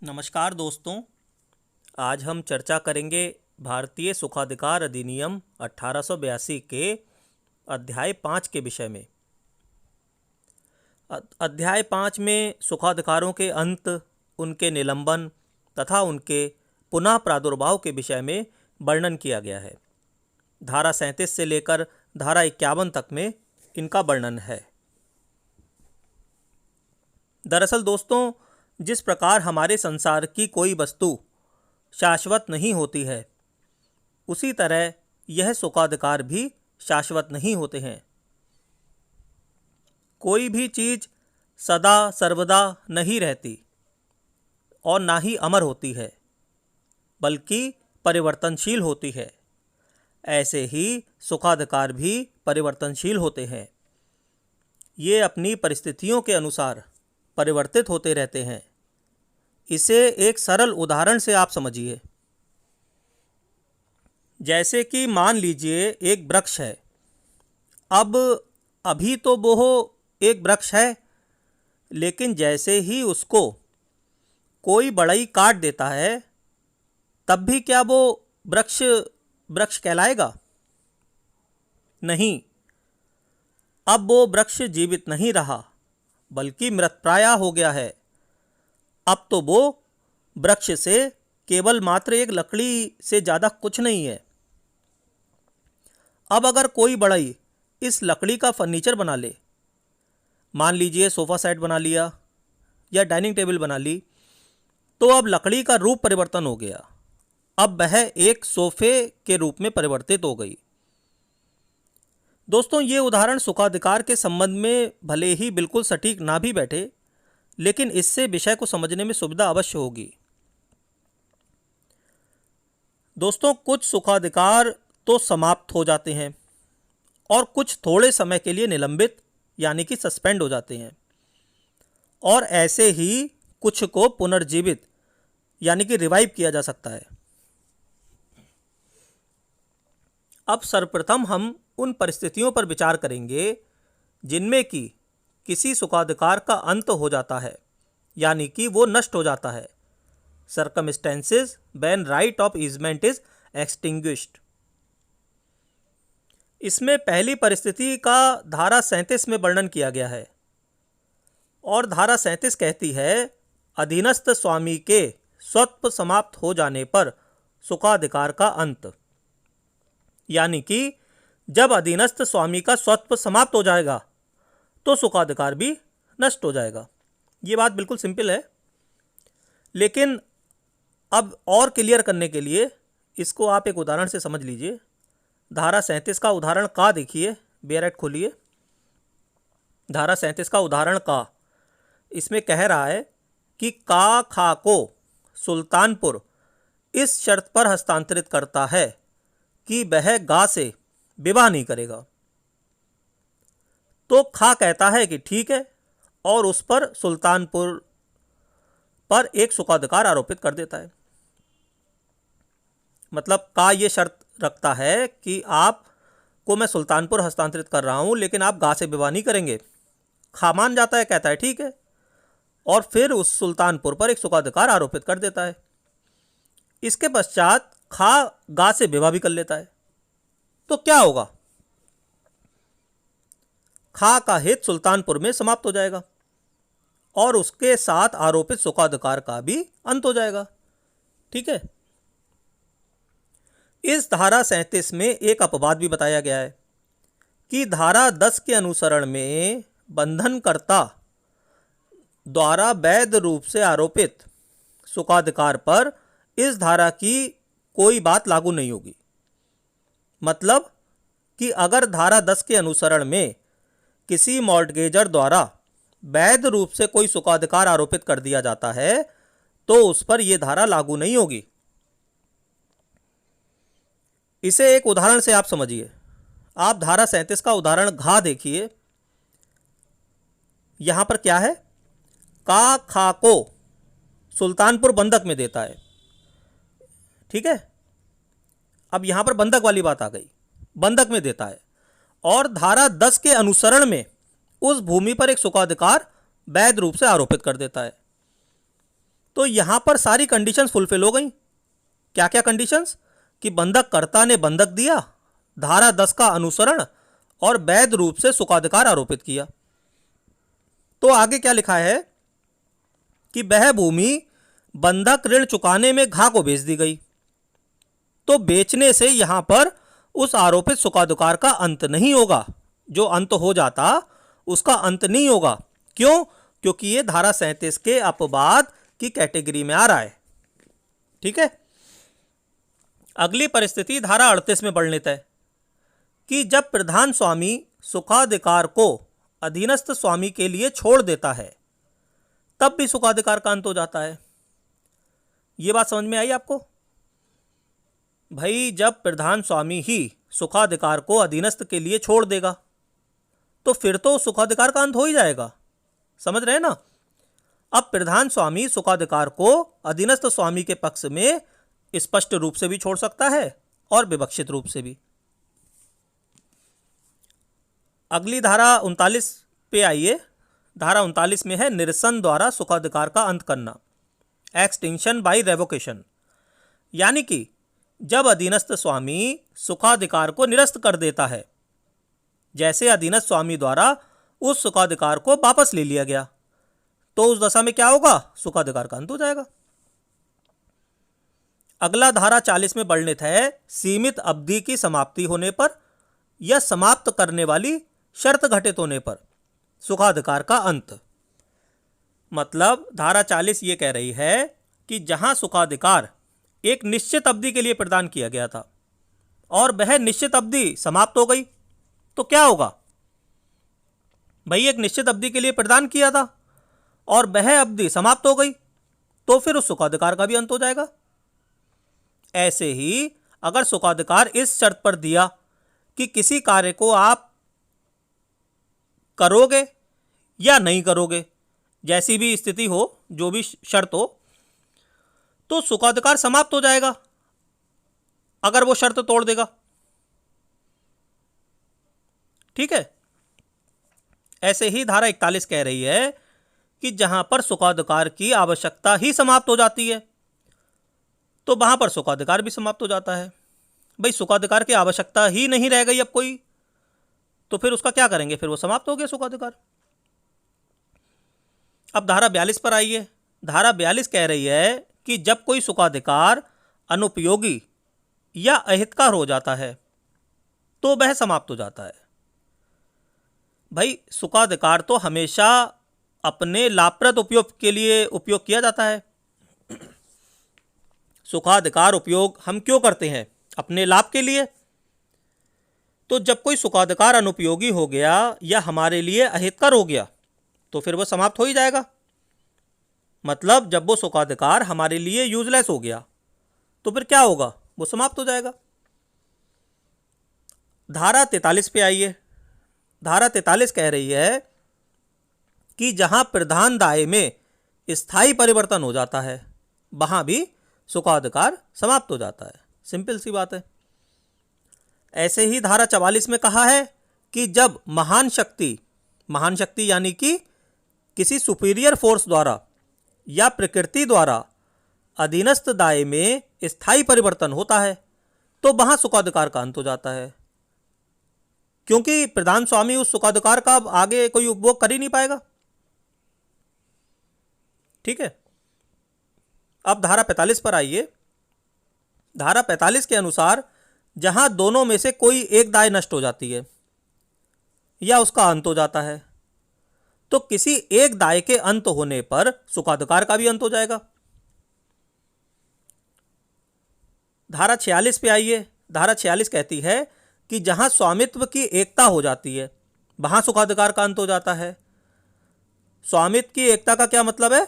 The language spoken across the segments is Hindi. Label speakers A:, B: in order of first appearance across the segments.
A: नमस्कार दोस्तों। आज हम चर्चा करेंगे भारतीय सुखाधिकार अधिनियम 1882 के अध्याय 5 के विषय में। अध्याय 5 में सुखाधिकारों के अंत, उनके निलंबन तथा उनके पुनः प्रादुर्भाव के विषय में वर्णन किया गया है। धारा 37 से लेकर धारा 51 तक में इनका वर्णन है। दरअसल दोस्तों, जिस प्रकार हमारे संसार की कोई वस्तु शाश्वत नहीं होती है, उसी तरह यह सुखाधिकार भी शाश्वत नहीं होते हैं। कोई भी चीज़ सदा सर्वदा नहीं रहती और ना ही अमर होती है, बल्कि परिवर्तनशील होती है। ऐसे ही सुखाधिकार भी परिवर्तनशील होते हैं। ये अपनी परिस्थितियों के अनुसार परिवर्तित होते रहते हैं। इसे एक सरल उदाहरण से आप समझिए। जैसे कि मान लीजिए एक वृक्ष है। अब अभी तो वो एक वृक्ष है, लेकिन जैसे ही उसको कोई बढ़ई काट देता है, तब भी क्या वो वृक्ष वृक्ष कहलाएगा? नहीं। अब वो वृक्ष जीवित नहीं रहा, बल्कि मृतप्राय हो गया है। अब तो वो वृक्ष से केवल मात्र एक लकड़ी से ज़्यादा कुछ नहीं है। अब अगर कोई बढ़ई इस लकड़ी का फर्नीचर बना ले, मान लीजिए सोफ़ा सेट बना लिया या डाइनिंग टेबल बना ली, तो अब लकड़ी का रूप परिवर्तन हो गया। अब वह एक सोफे के रूप में परिवर्तित हो गई। दोस्तों, ये उदाहरण सुखाधिकार के संबंध में भले ही बिल्कुल सटीक ना भी बैठे, लेकिन इससे विषय को समझने में सुविधा अवश्य होगी। दोस्तों, कुछ सुखाधिकार तो समाप्त हो जाते हैं और कुछ थोड़े समय के लिए निलंबित यानी कि सस्पेंड हो जाते हैं, और ऐसे ही कुछ को पुनर्जीवित यानी कि रिवाइव किया जा सकता है। अब सर्वप्रथम हम उन परिस्थितियों पर विचार करेंगे जिनमें कि किसी सुखाधिकार का अंत हो जाता है, यानी कि वो नष्ट हो जाता है। Circumstances when right of easement is extinguished. इसमें पहली परिस्थिति का धारा 37 में वर्णन किया गया है, और धारा 37 कहती है, अधीनस्थ स्वामी के स्वत्व समाप्त हो जाने पर सुखाधिकार का अंत। यानी कि जब अधीनस्थ स्वामी का स्वत्व समाप्त हो जाएगा तो सुखाधिकार भी नष्ट हो जाएगा। ये बात बिल्कुल सिंपल है, लेकिन अब और क्लियर करने के लिए इसको आप एक उदाहरण से समझ लीजिए। धारा 37 का उदाहरण का देखिए, बेरेट खोलिए। धारा 37 का उदाहरण का, इसमें कह रहा है कि का खा को सुल्तानपुर इस शर्त पर हस्तांतरित करता है कि वह गा से विवाह नहीं करेगा। तो खा कहता है कि ठीक है, और उस पर सुल्तानपुर पर एक सुखाधिकार आरोपित कर देता है। मतलब का ये शर्त रखता है कि आपको मैं सुल्तानपुर हस्तांतरित कर रहा हूं, लेकिन आप गा से विवाह नहीं करेंगे। खा मान जाता है, कहता है ठीक है, और फिर उस सुल्तानपुर पर एक सुखाधिकार आरोपित कर देता है। इसके पश्चात खा गा से विवाह भी कर लेता है। तो क्या होगा? खा का हित सुल्तानपुर में समाप्त हो जाएगा और उसके साथ आरोपित सुखाधिकार का भी अंत हो जाएगा। ठीक है। इस धारा 37 में एक अपवाद भी बताया गया है कि धारा 10 के अनुसरण में बंधनकर्ता द्वारा वैध रूप से आरोपित सुखाधिकार पर इस धारा की कोई बात लागू नहीं होगी। मतलब कि अगर धारा 10 के अनुसरण में किसी मॉर्टगेजर द्वारा वैध रूप से कोई सुखाधिकार आरोपित कर दिया जाता है, तो उस पर यह धारा लागू नहीं होगी। इसे एक उदाहरण से आप समझिए। आप धारा 37 का उदाहरण घा देखिए। यहां पर क्या है? का खा को सुल्तानपुर बंधक में देता है। ठीक है। अब यहां पर बंधक वाली बात आ गई, बंधक में देता है, और धारा 10 के अनुसरण में उस भूमि पर एक सुखाधिकार वैध रूप से आरोपित कर देता है। तो तो यहां पर सारी कंडीशंस फुलफिल हो गई। क्या क्या कंडीशंस? कि बंधक कर्ता ने बंधक दिया, धारा 10 का अनुसरण और वैध रूप से सुखाधिकार आरोपित किया। तो आगे क्या लिखा है कि वह भूमि बंधक ऋण चुकाने में घा को बेच दी गई। तो बेचने से यहां पर उस आरोपित सुखाधिकार का अंत नहीं होगा। जो अंत हो जाता उसका अंत नहीं होगा। क्यों? क्योंकि ये धारा 37 के अपवाद की कैटेगरी में आ रहा है। ठीक है। अगली परिस्थिति धारा 38 में वर्णित है कि जब प्रधान स्वामी सुखाधिकार को अधीनस्थ स्वामी के लिए छोड़ देता है तब भी सुखाधिकार का अंत हो जाता है। यह बात समझ में आई आपको? भाई जब प्रधान स्वामी ही सुखाधिकार को अधीनस्थ के लिए छोड़ देगा तो फिर तो सुखाधिकार का अंत हो ही जाएगा। समझ रहे हैं ना? अब प्रधान स्वामी सुखाधिकार को अधीनस्थ स्वामी के पक्ष में स्पष्ट रूप से भी छोड़ सकता है और विवक्षित रूप से भी। अगली धारा 39 पे आइए। धारा 39 में है निरसन द्वारा सुखाधिकार का अंत करना, एक्सटिंक्शन बाय रेवोकेशन। यानी कि जब अधीनस्थ स्वामी सुखाधिकार को निरस्त कर देता है, जैसे अधीनस्थ स्वामी द्वारा उस सुखाधिकार को वापस ले लिया गया, तो उस दशा में क्या होगा? सुखाधिकार का अंत हो जाएगा। अगला धारा 40 में वर्णित है सीमित अवधि की समाप्ति होने पर या समाप्त करने वाली शर्त घटित होने पर सुखाधिकार का अंत। मतलब धारा 40 ये कह रही है कि जहां सुखाधिकार एक निश्चित अवधि के लिए प्रदान किया गया था और वह निश्चित अवधि समाप्त हो गई तो क्या होगा? भाई एक निश्चित अवधि के लिए प्रदान किया था और वह अवधि समाप्त हो गई तो फिर उस सुखाधिकार का भी अंत हो जाएगा। ऐसे ही अगर सुखाधिकार इस शर्त पर दिया कि किसी कार्य को आप करोगे या नहीं करोगे, जैसी भी स्थिति हो, जो भी शर्त हो, तो सुखाधिकार समाप्त हो जाएगा अगर वो शर्त तोड़ देगा। ठीक है। ऐसे ही धारा 41 कह रही है कि जहां पर सुखाधिकार की आवश्यकता ही समाप्त हो जाती है तो वहां पर सुखाधिकार भी समाप्त हो जाता है। भाई सुखाधिकार की आवश्यकता ही नहीं रह गई अब कोई, तो फिर उसका क्या करेंगे? फिर वो समाप्त हो गया सुखाधिकार। अब धारा 42 पर आइए। धारा 42 कह रही है कि जब कोई सुखाधिकार अनुपयोगी या अहितकार हो जाता है तो वह समाप्त हो जाता है। भाई सुखाधिकार तो हमेशा अपने लाभप्रद उपयोग के लिए उपयोग किया जाता है। सुखाधिकार उपयोग हम क्यों करते हैं? अपने लाभ के लिए। तो जब कोई सुखाधिकार अनुपयोगी हो गया या हमारे लिए अहितकर हो गया तो फिर वो समाप्त हो ही जाएगा। मतलब जब वो सुखाधिकार हमारे लिए यूजलेस हो गया तो फिर क्या होगा? वो समाप्त हो जाएगा। धारा 43 पे आइए। धारा 43 कह रही है कि जहां प्रधान दाय में स्थायी परिवर्तन हो जाता है वहां भी सुखाधिकार समाप्त हो जाता है। सिंपल सी बात है। ऐसे ही धारा 44 में कहा है कि जब महान शक्ति यानी कि किसी सुपीरियर फोर्स द्वारा या प्रकृति द्वारा अधीनस्थ दाय में स्थायी परिवर्तन होता है तो वहां सुखाधिकार का अंत हो जाता है, क्योंकि प्रधान स्वामी उस सुखाधिकार का आगे कोई उपभोग कर ही नहीं पाएगा। ठीक है। अब धारा 45 पर आइए। धारा 45 के अनुसार जहां दोनों में से कोई एक दाय नष्ट हो जाती है या उसका अंत हो जाता है तो किसी एक दाय के अंत होने पर सुखाधिकार का भी अंत हो जाएगा। धारा 46 पे आइए। धारा 46 कहती है कि जहां स्वामित्व की एकता हो जाती है वहां सुखाधिकार का अंत हो जाता है। स्वामित्व की एकता का क्या मतलब है?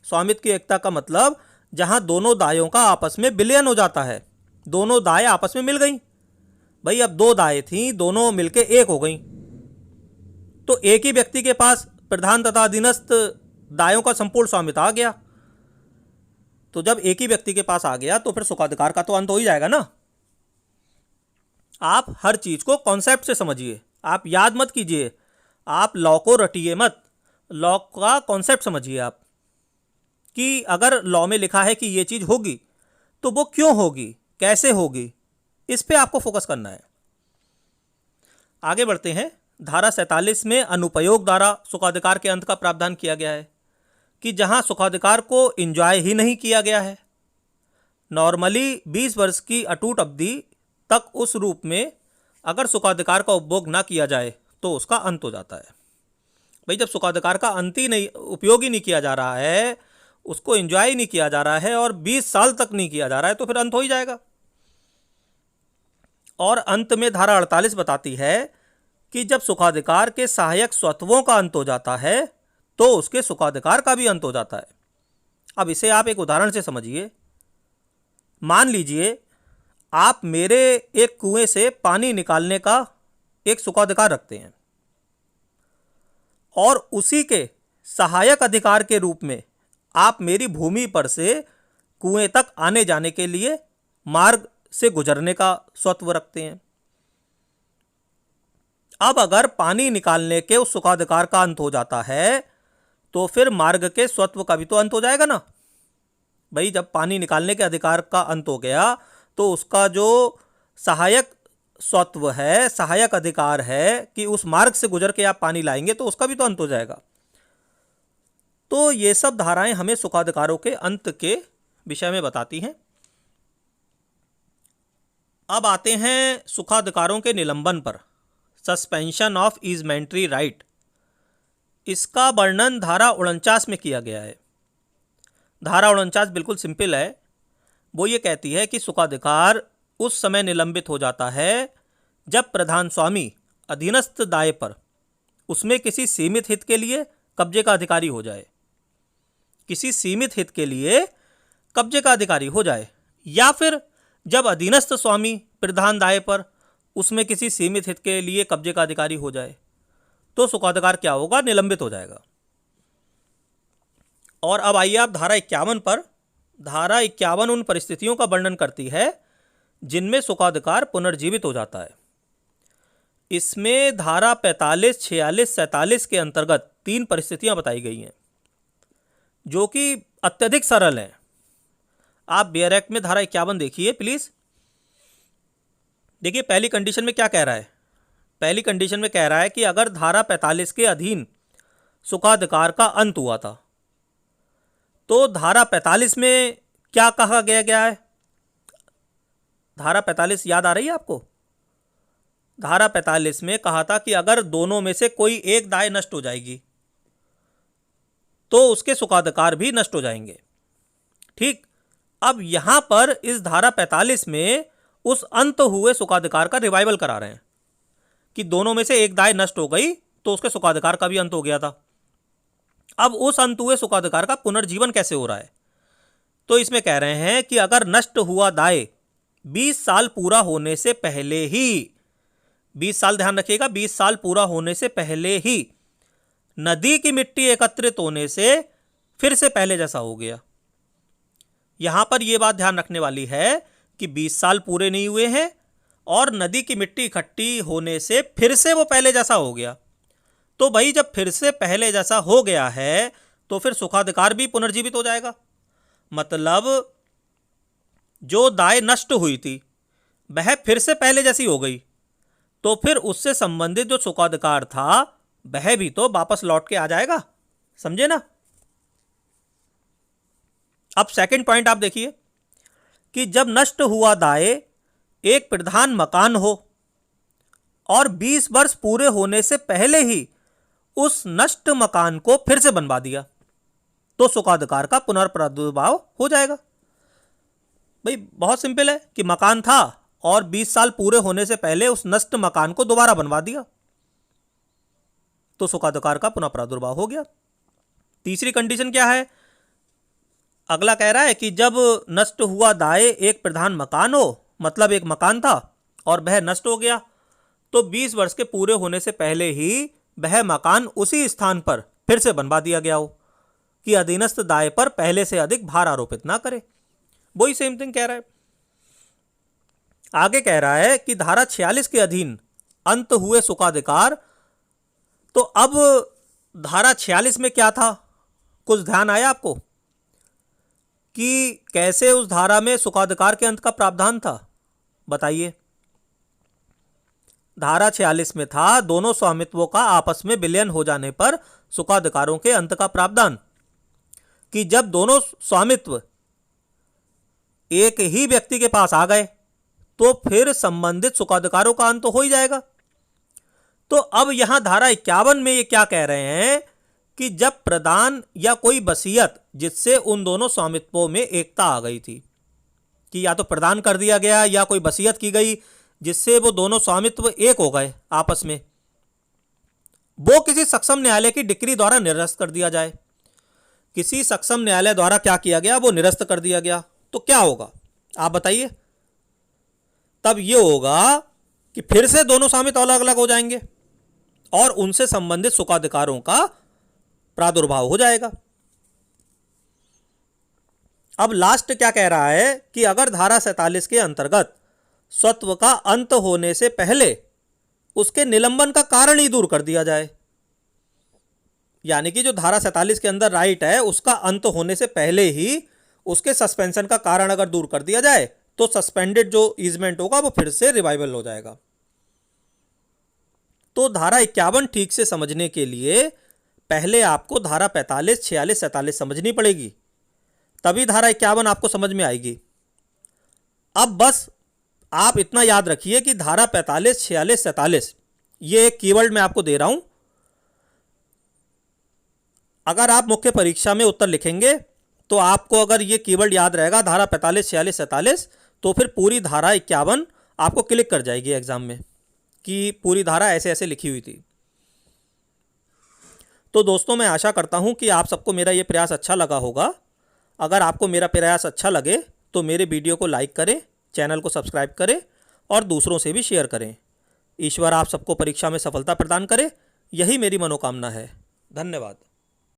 A: स्वामित्व की एकता का मतलब जहां दोनों दायों का आपस में विलयन हो जाता है, दोनों दाएं आपस में मिल गई। भाई अब दो दाएं थी, दोनों मिलके एक हो गई, तो एक ही व्यक्ति के पास प्रधान तथा अधीनस्थ दायों का संपूर्ण स्वामित्व आ गया। तो जब एक ही व्यक्ति के पास आ गया तो फिर सुखाधिकार का तो अंत हो ही जाएगा ना। आप हर चीज को कॉन्सेप्ट से समझिए, आप याद मत कीजिए, आप लॉ को रटिए मत, लॉ का कॉन्सेप्ट समझिए आप। कि अगर लॉ में लिखा है कि ये चीज़ होगी तो वो क्यों होगी, कैसे होगी, इस पे आपको फोकस करना है। आगे बढ़ते हैं। धारा 47 में अनुपयोग द्वारा सुखाधिकार के अंत का प्रावधान किया गया है कि जहां सुखाधिकार को एंजॉय ही नहीं किया गया है, नॉर्मली 20 वर्ष की अटूट अवधि तक उस रूप में अगर सुखाधिकार का उपभोग ना किया जाए तो उसका अंत हो जाता है। भाई जब सुखाधिकार का अंत ही नहीं, उपयोग ही नहीं किया जा रहा है, उसको एंजॉय ही नहीं किया जा रहा है और 20 साल तक नहीं किया जा रहा है, तो फिर अंत हो ही जाएगा। और अंत में धारा 48 बताती है कि जब सुखाधिकार के सहायक स्वत्वों का अंत हो जाता है तो उसके सुखाधिकार का भी अंत हो जाता है। अब इसे आप एक उदाहरण से समझिए। मान लीजिए आप मेरे एक कुएं से पानी निकालने का एक सुखाधिकार रखते हैं और उसी के सहायक अधिकार के रूप में आप मेरी भूमि पर से कुएं तक आने जाने के लिए मार्ग से गुजरने का स्वत्व रखते हैं। अब अगर पानी निकालने के उस सुखाधिकार का अंत हो जाता है तो फिर मार्ग के स्वत्व का भी तो अंत हो जाएगा ना। भाई जब पानी निकालने के अधिकार का अंत हो गया तो उसका जो सहायक स्वत्व है, सहायक अधिकार है कि उस मार्ग से गुजर के आप पानी लाएंगे, तो उसका भी तो अंत हो जाएगा। तो ये सब धाराएं हमें सुखाधिकारों के अंत के विषय में बताती हैं। अब आते हैं सुखाधिकारों के निलंबन पर, सस्पेंशन ऑफ ईजमेंट्री राइट। इसका वर्णन धारा 49 में किया गया है। धारा 49 बिल्कुल सिंपल है। वो ये कहती है कि सुखाधिकार उस समय निलंबित हो जाता है जब प्रधान स्वामी अधीनस्थ दाय पर उसमें किसी सीमित हित के लिए कब्जे का अधिकारी हो जाए, किसी सीमित हित के लिए कब्जे का अधिकारी हो जाए, या फिर जब अधीनस्थ स्वामी प्रधान दाय पर उसमें किसी सीमित हित के लिए कब्जे का अधिकारी हो जाए, तो सुखाधिकार क्या होगा, निलंबित हो जाएगा। और अब आइए आप धारा 51 पर। धारा 51 उन परिस्थितियों का वर्णन करती है जिनमें सुखाधिकार पुनर्जीवित हो जाता है। इसमें धारा 45, 46, 47 के अंतर्गत 3 परिस्थितियां बताई गई हैं जो कि अत्यधिक सरल हैं। आप बेयर एक्ट में धारा 51 देखिए प्लीज। देखिए पहली कंडीशन में क्या कह रहा है। पहली कंडीशन में कह रहा है कि अगर धारा 45 के अधीन सुखाधिकार का अंत हुआ था तो धारा 45 में क्या कहा गया है। धारा 45 याद आ रही है आपको। धारा 45 में कहा था कि अगर दोनों में से कोई एक दाय नष्ट हो जाएगी तो उसके सुखाधिकार भी नष्ट हो जाएंगे। ठीक, अब यहां पर इस धारा 45 में उस अंत हुए सुखाधिकार का रिवाइवल करा रहे हैं कि दोनों में से एक दाय नष्ट हो गई तो उसके सुखाधिकार का भी अंत हो गया था। अब उस अंत हुए सुखाधिकार का पुनर्जीवन कैसे हो रहा है, तो इसमें कह रहे हैं कि अगर नष्ट हुआ दाय 20 साल पूरा होने से पहले ही, 20 साल ध्यान रखिएगा, 20 साल पूरा होने से पहले ही नदी की मिट्टी एकत्रित होने से फिर से पहले जैसा हो गया। यहां पर यह बात ध्यान रखने वाली है कि 20 साल पूरे नहीं हुए हैं और नदी की मिट्टी इकट्ठी होने से फिर से वो पहले जैसा हो गया। तो भाई जब फिर से पहले जैसा हो गया है तो फिर सुखाधिकार भी पुनर्जीवित हो जाएगा। मतलब जो दाय नष्ट हुई थी वह फिर से पहले जैसी हो गई, तो फिर उससे संबंधित जो सुखाधिकार था वह भी तो वापस लौट के आ जाएगा। समझे ना। अब सेकंड पॉइंट आप देखिए कि जब नष्ट हुआ दाय एक प्रधान मकान हो और 20 वर्ष पूरे होने से पहले ही उस नष्ट मकान को फिर से बनवा दिया तो सुखाधिकार का पुनर्प्रादुर्भाव हो जाएगा। भाई बहुत सिंपल है कि मकान था और 20 साल पूरे होने से पहले उस नष्ट मकान को दोबारा बनवा दिया तो सुखाधिकार का पुनः प्रादुर्भाव हो गया। तीसरी कंडीशन क्या है। अगला कह रहा है कि जब नष्ट हुआ दाय एक प्रधान मकान हो, मतलब एक मकान था और वह नष्ट हो गया, तो 20 वर्ष के पूरे होने से पहले ही वह मकान उसी स्थान पर फिर से बनवा दिया गया हो कि अधीनस्थ दाय पर पहले से अधिक भार आरोपित ना करे। वही सेम थिंग कह रहा है। आगे कह रहा है कि धारा 46 के अधीन अंत हुए सुखाधिकार, तो अब धारा 46 में क्या था, कुछ ध्यान आया आपको। कि कैसे उस धारा में सुखाधिकार के अंत का प्रावधान था, बताइए। धारा 46 में था दोनों स्वामित्वों का आपस में विलयन हो जाने पर सुखाधिकारों के अंत का प्रावधान, कि जब दोनों स्वामित्व एक ही व्यक्ति के पास आ गए तो फिर संबंधित सुखाधिकारों का अंत हो ही जाएगा। तो अब यहां धारा 51 में ये क्या कह रहे हैं कि जब प्रदान या कोई वसीयत जिससे उन दोनों स्वामित्वों में एकता आ गई थी, कि या तो प्रदान कर दिया गया या कोई वसीयत की गई जिससे वो दोनों स्वामित्व एक हो गए आपस में, वो किसी सक्षम न्यायालय की डिक्री द्वारा निरस्त कर दिया जाए। किसी सक्षम न्यायालय द्वारा क्या किया गया, वो निरस्त कर दिया गया, तो क्या होगा आप बताइए। तब ये होगा कि फिर से दोनों स्वामित्व अलग अलग हो जाएंगे और उनसे संबंधित सुखाधिकारों का प्रादुर्भाव हो जाएगा। अब लास्ट क्या कह रहा है कि अगर धारा 47 के अंतर्गत स्वत्व का अंत होने से पहले उसके निलंबन का कारण ही दूर कर दिया जाए, यानी कि जो धारा 47 के अंदर राइट है उसका अंत होने से पहले ही उसके सस्पेंशन का कारण अगर दूर कर दिया जाए तो सस्पेंडेड जो ईजमेंट होगा वो फिर से रिवाइवल हो जाएगा। तो धारा 51 ठीक से समझने के लिए पहले आपको धारा 45, 46, 47 समझनी पड़ेगी, तभी धारा 51 आपको समझ में आएगी। अब बस आप इतना याद रखिए कि धारा 45, 46, 47 ये एक कीवर्ड मैं आपको दे रहा हूं। अगर आप मुख्य परीक्षा में उत्तर लिखेंगे तो आपको अगर ये कीवर्ड याद रहेगा धारा 45, 46, 47, तो फिर पूरी धारा 51 आपको क्लिक कर जाएगी एग्जाम में कि पूरी धारा ऐसे ऐसे लिखी हुई थी। तो दोस्तों मैं आशा करता हूं कि आप सबको मेरा ये प्रयास अच्छा लगा होगा। अगर आपको मेरा प्रयास अच्छा लगे तो मेरे वीडियो को लाइक करें, चैनल को सब्सक्राइब करें और दूसरों से भी शेयर करें। ईश्वर आप सबको परीक्षा में सफलता प्रदान करे, यही मेरी मनोकामना है। धन्यवाद।